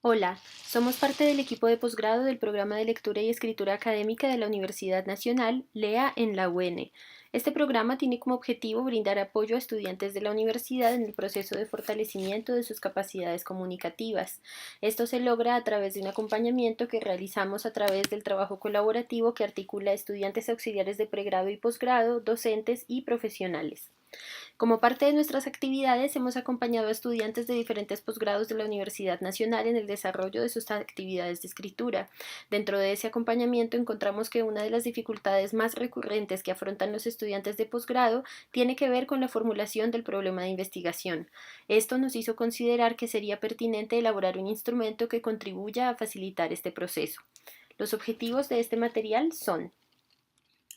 Hola, somos parte del equipo de posgrado del programa de lectura y escritura académica de la Universidad Nacional, LEA, en la UN. Este programa tiene como objetivo brindar apoyo a estudiantes de la universidad en el proceso de fortalecimiento de sus capacidades comunicativas. Esto se logra a través de un acompañamiento que realizamos a través del trabajo colaborativo que articula estudiantes auxiliares de pregrado y posgrado, docentes y profesionales. Como parte de nuestras actividades, hemos acompañado a estudiantes de diferentes posgrados de la Universidad Nacional en el desarrollo de sus actividades de escritura. Dentro de ese acompañamiento encontramos que una de las dificultades más recurrentes que afrontan los estudiantes de posgrado tiene que ver con la formulación del problema de investigación. Esto nos hizo considerar que sería pertinente elaborar un instrumento que contribuya a facilitar este proceso. Los objetivos de este material son: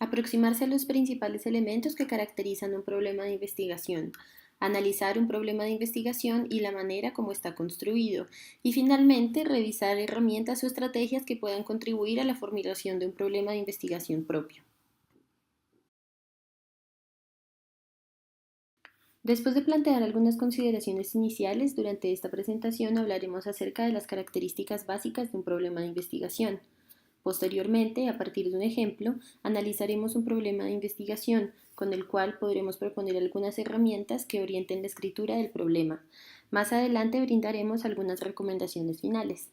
aproximarse a los principales elementos que caracterizan un problema de investigación, analizar un problema de investigación y la manera como está construido, y finalmente revisar herramientas o estrategias que puedan contribuir a la formulación de un problema de investigación propio. Después de plantear algunas consideraciones iniciales, durante esta presentación hablaremos acerca de las características básicas de un problema de investigación. Posteriormente, a partir de un ejemplo, analizaremos un problema de investigación con el cual podremos proponer algunas herramientas que orienten la escritura del problema. Más adelante brindaremos algunas recomendaciones finales.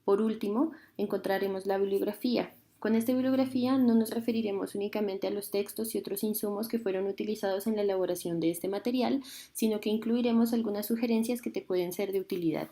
Por último, encontraremos la bibliografía. Con esta bibliografía no nos referiremos únicamente a los textos y otros insumos que fueron utilizados en la elaboración de este material, sino que incluiremos algunas sugerencias que te pueden ser de utilidad.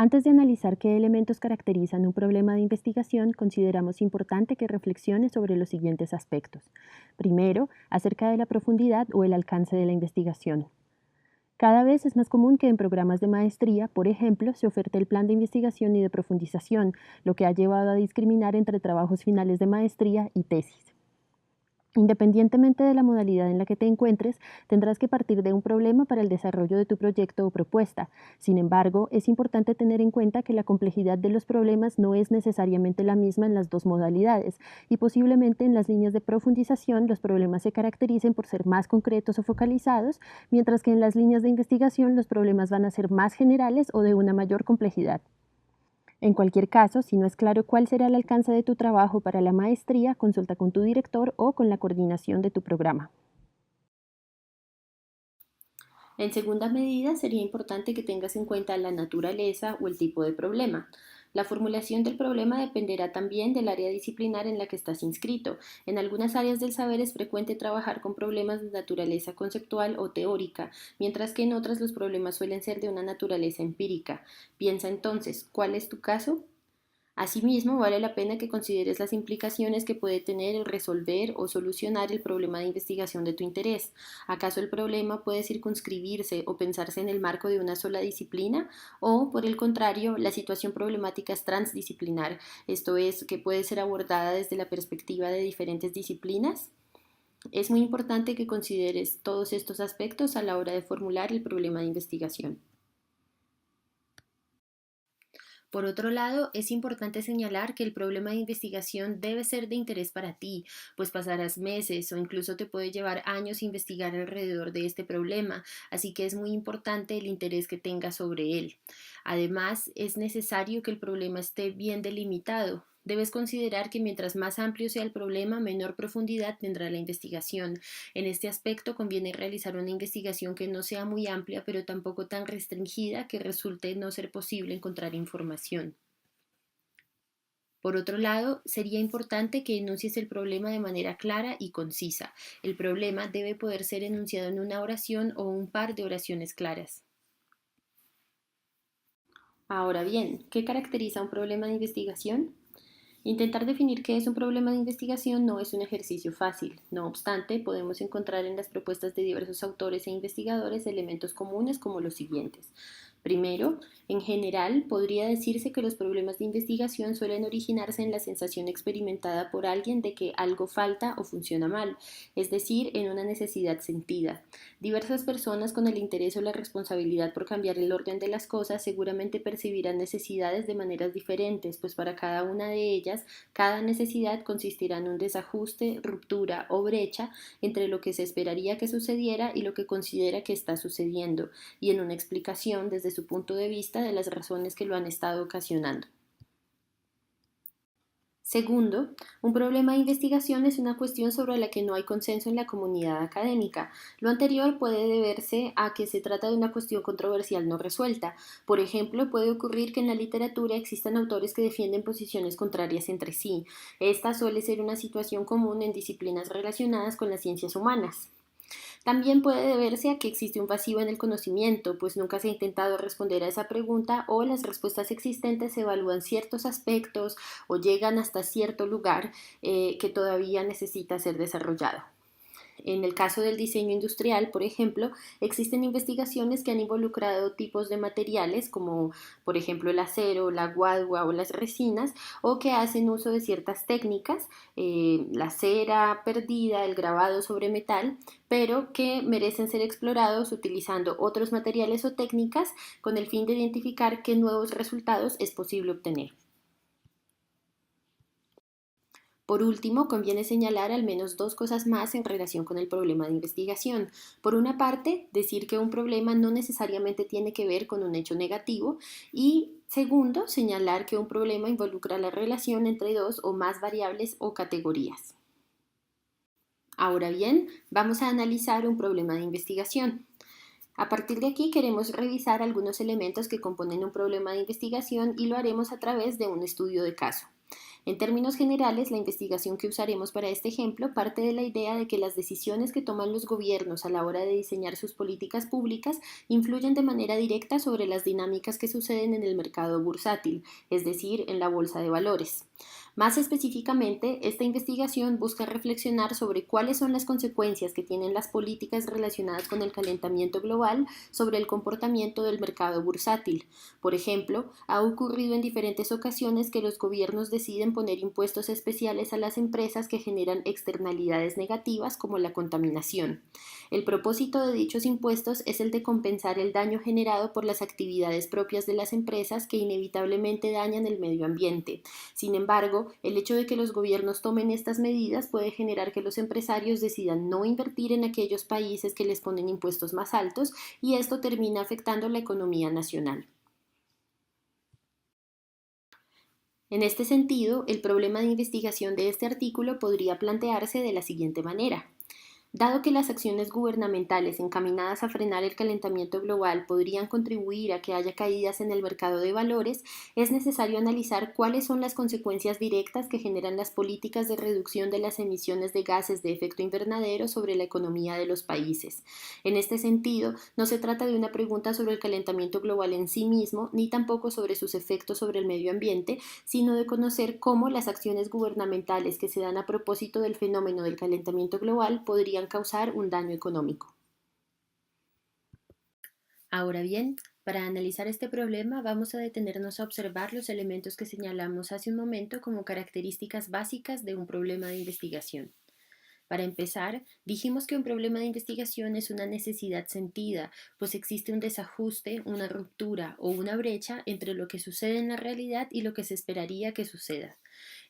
Antes de analizar qué elementos caracterizan un problema de investigación, consideramos importante que reflexiones sobre los siguientes aspectos. Primero, acerca de la profundidad o el alcance de la investigación. Cada vez es más común que en programas de maestría, por ejemplo, se oferte el plan de investigación y de profundización, lo que ha llevado a discriminar entre trabajos finales de maestría y tesis. Independientemente de la modalidad en la que te encuentres, tendrás que partir de un problema para el desarrollo de tu proyecto o propuesta. Sin embargo, es importante tener en cuenta que la complejidad de los problemas no es necesariamente la misma en las dos modalidades, y posiblemente en las líneas de profundización los problemas se caractericen por ser más concretos o focalizados, mientras que en las líneas de investigación los problemas van a ser más generales o de una mayor complejidad. En cualquier caso, si no es claro cuál será el alcance de tu trabajo para la maestría, consulta con tu director o con la coordinación de tu programa. En segunda medida, sería importante que tengas en cuenta la naturaleza o el tipo de problema. La formulación del problema dependerá también del área disciplinar en la que estás inscrito. En algunas áreas del saber es frecuente trabajar con problemas de naturaleza conceptual o teórica, mientras que en otras los problemas suelen ser de una naturaleza empírica. Piensa entonces, ¿cuál es tu caso? Asimismo, vale la pena que consideres las implicaciones que puede tener el resolver o solucionar el problema de investigación de tu interés. ¿Acaso el problema puede circunscribirse o pensarse en el marco de una sola disciplina? ¿O, por el contrario, la situación problemática es transdisciplinar, esto es, que puede ser abordada desde la perspectiva de diferentes disciplinas? Es muy importante que consideres todos estos aspectos a la hora de formular el problema de investigación. Por otro lado, es importante señalar que el problema de investigación debe ser de interés para ti, pues pasarás meses o incluso te puede llevar años investigar alrededor de este problema, así que es muy importante el interés que tengas sobre él. Además, es necesario que el problema esté bien delimitado. Debes considerar que mientras más amplio sea el problema, menor profundidad tendrá la investigación. En este aspecto conviene realizar una investigación que no sea muy amplia, pero tampoco tan restringida que resulte no ser posible encontrar información. Por otro lado, sería importante que enuncies el problema de manera clara y concisa. El problema debe poder ser enunciado en una oración o un par de oraciones claras. Ahora bien, ¿qué caracteriza un problema de investigación? Intentar definir qué es un problema de investigación no es un ejercicio fácil. No obstante, podemos encontrar en las propuestas de diversos autores e investigadores elementos comunes como los siguientes. Primero, en general, podría decirse que los problemas de investigación suelen originarse en la sensación experimentada por alguien de que algo falta o funciona mal, es decir, en una necesidad sentida. Diversas personas con el interés o la responsabilidad por cambiar el orden de las cosas seguramente percibirán necesidades de maneras diferentes, pues para cada una de ellas, cada necesidad consistirá en un desajuste, ruptura o brecha entre lo que se esperaría que sucediera y lo que considera que está sucediendo, y en una explicación desde desde su punto de vista de las razones que lo han estado ocasionando. Segundo, un problema de investigación es una cuestión sobre la que no hay consenso en la comunidad académica. Lo anterior puede deberse a que se trata de una cuestión controversial no resuelta. Por ejemplo, puede ocurrir que en la literatura existan autores que defienden posiciones contrarias entre sí. Esta suele ser una situación común en disciplinas relacionadas con las ciencias humanas. También puede deberse a que existe un vacío en el conocimiento, pues nunca se ha intentado responder a esa pregunta o las respuestas existentes evalúan ciertos aspectos o llegan hasta cierto lugar que todavía necesita ser desarrollado. En el caso del diseño industrial, por ejemplo, existen investigaciones que han involucrado tipos de materiales como, por ejemplo, el acero, la guadua o las resinas, o que hacen uso de ciertas técnicas, la cera perdida, el grabado sobre metal, pero que merecen ser explorados utilizando otros materiales o técnicas con el fin de identificar qué nuevos resultados es posible obtener. Por último, conviene señalar al menos dos cosas más en relación con el problema de investigación. Por una parte, decir que un problema no necesariamente tiene que ver con un hecho negativo y segundo, señalar que un problema involucra la relación entre dos o más variables o categorías. Ahora bien, vamos a analizar un problema de investigación. A partir de aquí queremos revisar algunos elementos que componen un problema de investigación y lo haremos a través de un estudio de caso. En términos generales, la investigación que usaremos para este ejemplo parte de la idea de que las decisiones que toman los gobiernos a la hora de diseñar sus políticas públicas influyen de manera directa sobre las dinámicas que suceden en el mercado bursátil, es decir, en la bolsa de valores. Más específicamente, esta investigación busca reflexionar sobre cuáles son las consecuencias que tienen las políticas relacionadas con el calentamiento global sobre el comportamiento del mercado bursátil. Por ejemplo, ha ocurrido en diferentes ocasiones que los gobiernos deciden poner impuestos especiales a las empresas que generan externalidades negativas como la contaminación. El propósito de dichos impuestos es el de compensar el daño generado por las actividades propias de las empresas que inevitablemente dañan el medio ambiente. Sin embargo, el hecho de que los gobiernos tomen estas medidas puede generar que los empresarios decidan no invertir en aquellos países que les ponen impuestos más altos y esto termina afectando la economía nacional. En este sentido, el problema de investigación de este artículo podría plantearse de la siguiente manera. Dado que las acciones gubernamentales encaminadas a frenar el calentamiento global podrían contribuir a que haya caídas en el mercado de valores, es necesario analizar cuáles son las consecuencias directas que generan las políticas de reducción de las emisiones de gases de efecto invernadero sobre la economía de los países. En este sentido, no se trata de una pregunta sobre el calentamiento global en sí mismo, ni tampoco sobre sus efectos sobre el medio ambiente, sino de conocer cómo las acciones gubernamentales que se dan a propósito del fenómeno del calentamiento global podrían causar un daño económico. Ahora bien, para analizar este problema vamos a detenernos a observar los elementos que señalamos hace un momento como características básicas de un problema de investigación. Para empezar, dijimos que un problema de investigación es una necesidad sentida, pues existe un desajuste, una ruptura o una brecha entre lo que sucede en la realidad y lo que se esperaría que suceda.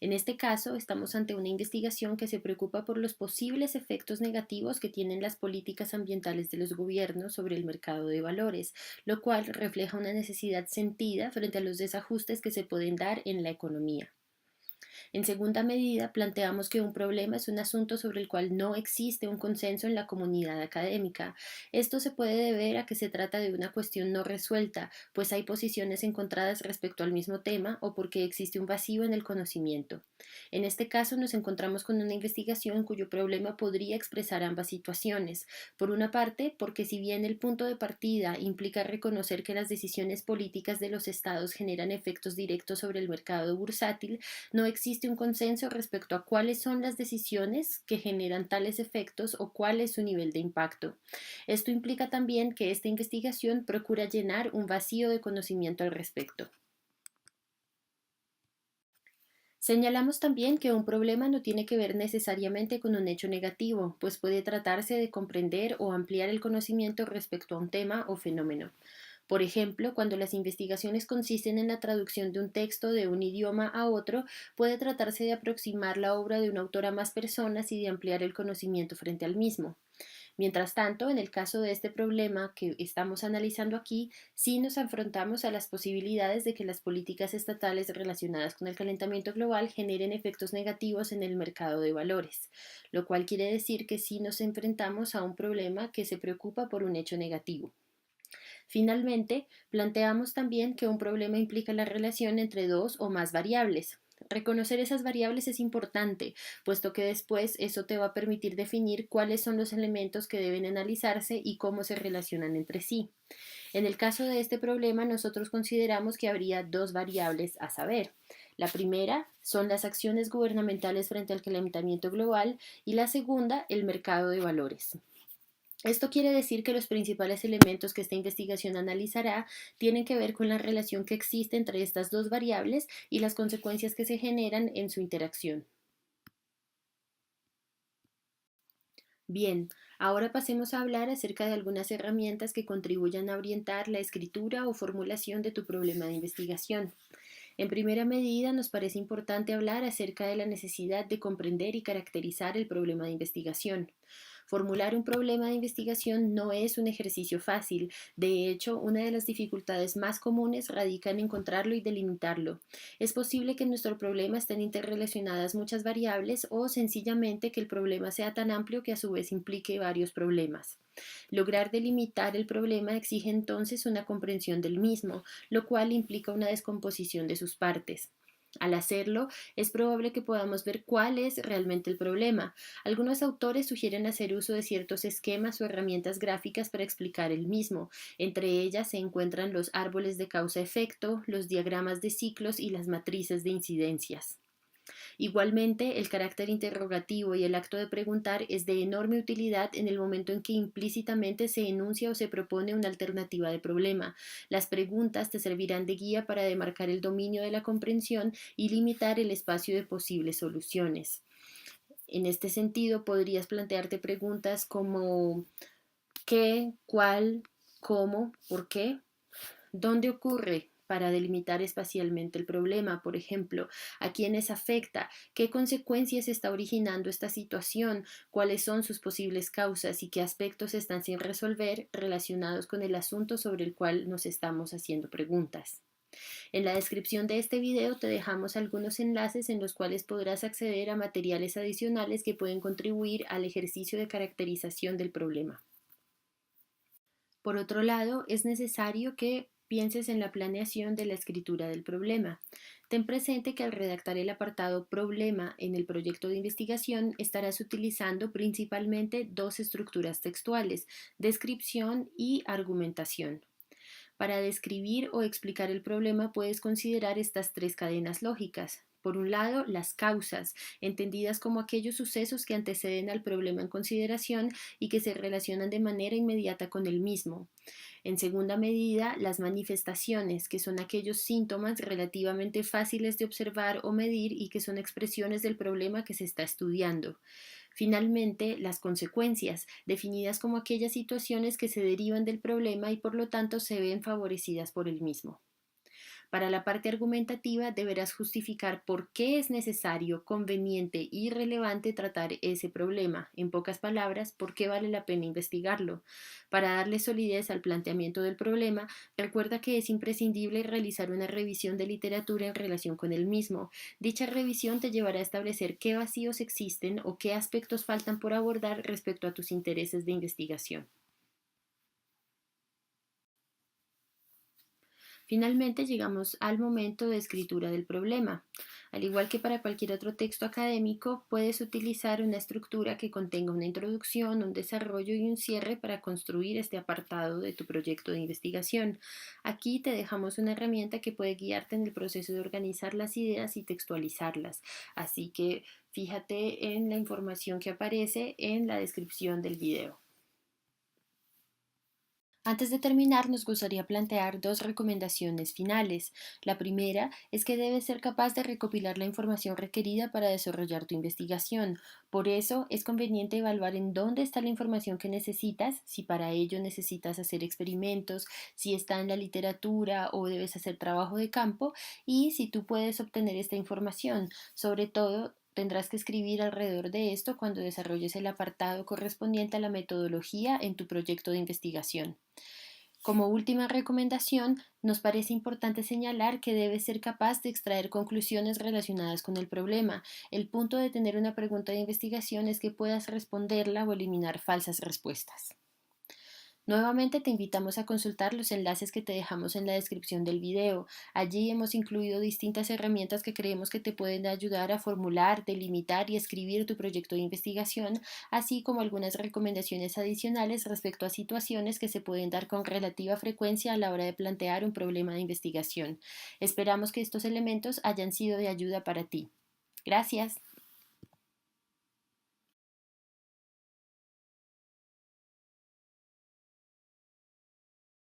En este caso, estamos ante una investigación que se preocupa por los posibles efectos negativos que tienen las políticas ambientales de los gobiernos sobre el mercado de valores, lo cual refleja una necesidad sentida frente a los desajustes que se pueden dar en la economía. En segunda medida, planteamos que un problema es un asunto sobre el cual no existe un consenso en la comunidad académica. Esto se puede deber a que se trata de una cuestión no resuelta, pues hay posiciones encontradas respecto al mismo tema o porque existe un vacío en el conocimiento. En este caso nos encontramos con una investigación cuyo problema podría expresar ambas situaciones. Por una parte, porque si bien el punto de partida implica reconocer que las decisiones políticas de los estados generan efectos directos sobre el mercado bursátil, no existe un consenso respecto a cuáles son las decisiones que generan tales efectos o cuál es su nivel de impacto. Esto implica también que esta investigación procura llenar un vacío de conocimiento al respecto. Señalamos también que un problema no tiene que ver necesariamente con un hecho negativo, pues puede tratarse de comprender o ampliar el conocimiento respecto a un tema o fenómeno. Por ejemplo, cuando las investigaciones consisten en la traducción de un texto de un idioma a otro, puede tratarse de aproximar la obra de un autor a más personas y de ampliar el conocimiento frente al mismo. Mientras tanto, en el caso de este problema que estamos analizando aquí, sí nos afrontamos a las posibilidades de que las políticas estatales relacionadas con el calentamiento global generen efectos negativos en el mercado de valores, lo cual quiere decir que sí nos enfrentamos a un problema que se preocupa por un hecho negativo. Finalmente, planteamos también que un problema implica la relación entre dos o más variables. Reconocer esas variables es importante, puesto que después eso te va a permitir definir cuáles son los elementos que deben analizarse y cómo se relacionan entre sí. En el caso de este problema, nosotros consideramos que habría dos variables a saber. La primera son las acciones gubernamentales frente al calentamiento global y la segunda, el mercado de valores. Esto quiere decir que los principales elementos que esta investigación analizará tienen que ver con la relación que existe entre estas dos variables y las consecuencias que se generan en su interacción. Bien, ahora pasemos a hablar acerca de algunas herramientas que contribuyan a orientar la escritura o formulación de tu problema de investigación. En primera medida, nos parece importante hablar acerca de la necesidad de comprender y caracterizar el problema de investigación. Formular un problema de investigación no es un ejercicio fácil. De hecho, una de las dificultades más comunes radica en encontrarlo y delimitarlo. Es posible que en nuestro problema estén interrelacionadas muchas variables o sencillamente que el problema sea tan amplio que a su vez implique varios problemas. Lograr delimitar el problema exige entonces una comprensión del mismo, lo cual implica una descomposición de sus partes. Al hacerlo, es probable que podamos ver cuál es realmente el problema. Algunos autores sugieren hacer uso de ciertos esquemas o herramientas gráficas para explicar el mismo. Entre ellas se encuentran los árboles de causa-efecto, los diagramas de ciclos y las matrices de incidencias. Igualmente, el carácter interrogativo y el acto de preguntar es de enorme utilidad en el momento en que implícitamente se enuncia o se propone una alternativa de problema. Las preguntas te servirán de guía para demarcar el dominio de la comprensión y limitar el espacio de posibles soluciones. En este sentido, podrías plantearte preguntas como ¿qué, cuál, cómo, por qué? ¿Dónde ocurre? Para delimitar espacialmente el problema, por ejemplo, a quiénes afecta, qué consecuencias está originando esta situación, cuáles son sus posibles causas y qué aspectos están sin resolver relacionados con el asunto sobre el cual nos estamos haciendo preguntas. En la descripción de este video te dejamos algunos enlaces en los cuales podrás acceder a materiales adicionales que pueden contribuir al ejercicio de caracterización del problema. Por otro lado, es necesario que pienses en la planeación de la escritura del problema. Ten presente que al redactar el apartado problema en el proyecto de investigación estarás utilizando principalmente dos estructuras textuales, descripción y argumentación. Para describir o explicar el problema puedes considerar estas tres cadenas lógicas. Por un lado, las causas, entendidas como aquellos sucesos que anteceden al problema en consideración y que se relacionan de manera inmediata con el mismo. En segunda medida, las manifestaciones, que son aquellos síntomas relativamente fáciles de observar o medir y que son expresiones del problema que se está estudiando. Finalmente, las consecuencias, definidas como aquellas situaciones que se derivan del problema y por lo tanto se ven favorecidas por el mismo. Para la parte argumentativa deberás justificar por qué es necesario, conveniente y relevante tratar ese problema. En pocas palabras, por qué vale la pena investigarlo. Para darle solidez al planteamiento del problema, recuerda que es imprescindible realizar una revisión de literatura en relación con el mismo. Dicha revisión te llevará a establecer qué vacíos existen o qué aspectos faltan por abordar respecto a tus intereses de investigación. Finalmente llegamos al momento de escritura del problema. Al igual que para cualquier otro texto académico, puedes utilizar una estructura que contenga una introducción, un desarrollo y un cierre para construir este apartado de tu proyecto de investigación. Aquí te dejamos una herramienta que puede guiarte en el proceso de organizar las ideas y textualizarlas. Así que fíjate en la información que aparece en la descripción del video. Antes de terminar, nos gustaría plantear dos recomendaciones finales. La primera es que debes ser capaz de recopilar la información requerida para desarrollar tu investigación. Por eso, es conveniente evaluar en dónde está la información que necesitas, si para ello necesitas hacer experimentos, si está en la literatura o debes hacer trabajo de campo y si tú puedes obtener esta información. Sobre todo, tendrás que escribir alrededor de esto cuando desarrolles el apartado correspondiente a la metodología en tu proyecto de investigación. Como última recomendación, nos parece importante señalar que debes ser capaz de extraer conclusiones relacionadas con el problema. El punto de tener una pregunta de investigación es que puedas responderla o eliminar falsas respuestas. Nuevamente te invitamos a consultar los enlaces que te dejamos en la descripción del video. Allí hemos incluido distintas herramientas que creemos que te pueden ayudar a formular, delimitar y escribir tu proyecto de investigación, así como algunas recomendaciones adicionales respecto a situaciones que se pueden dar con relativa frecuencia a la hora de plantear un problema de investigación. Esperamos que estos elementos hayan sido de ayuda para ti. Gracias.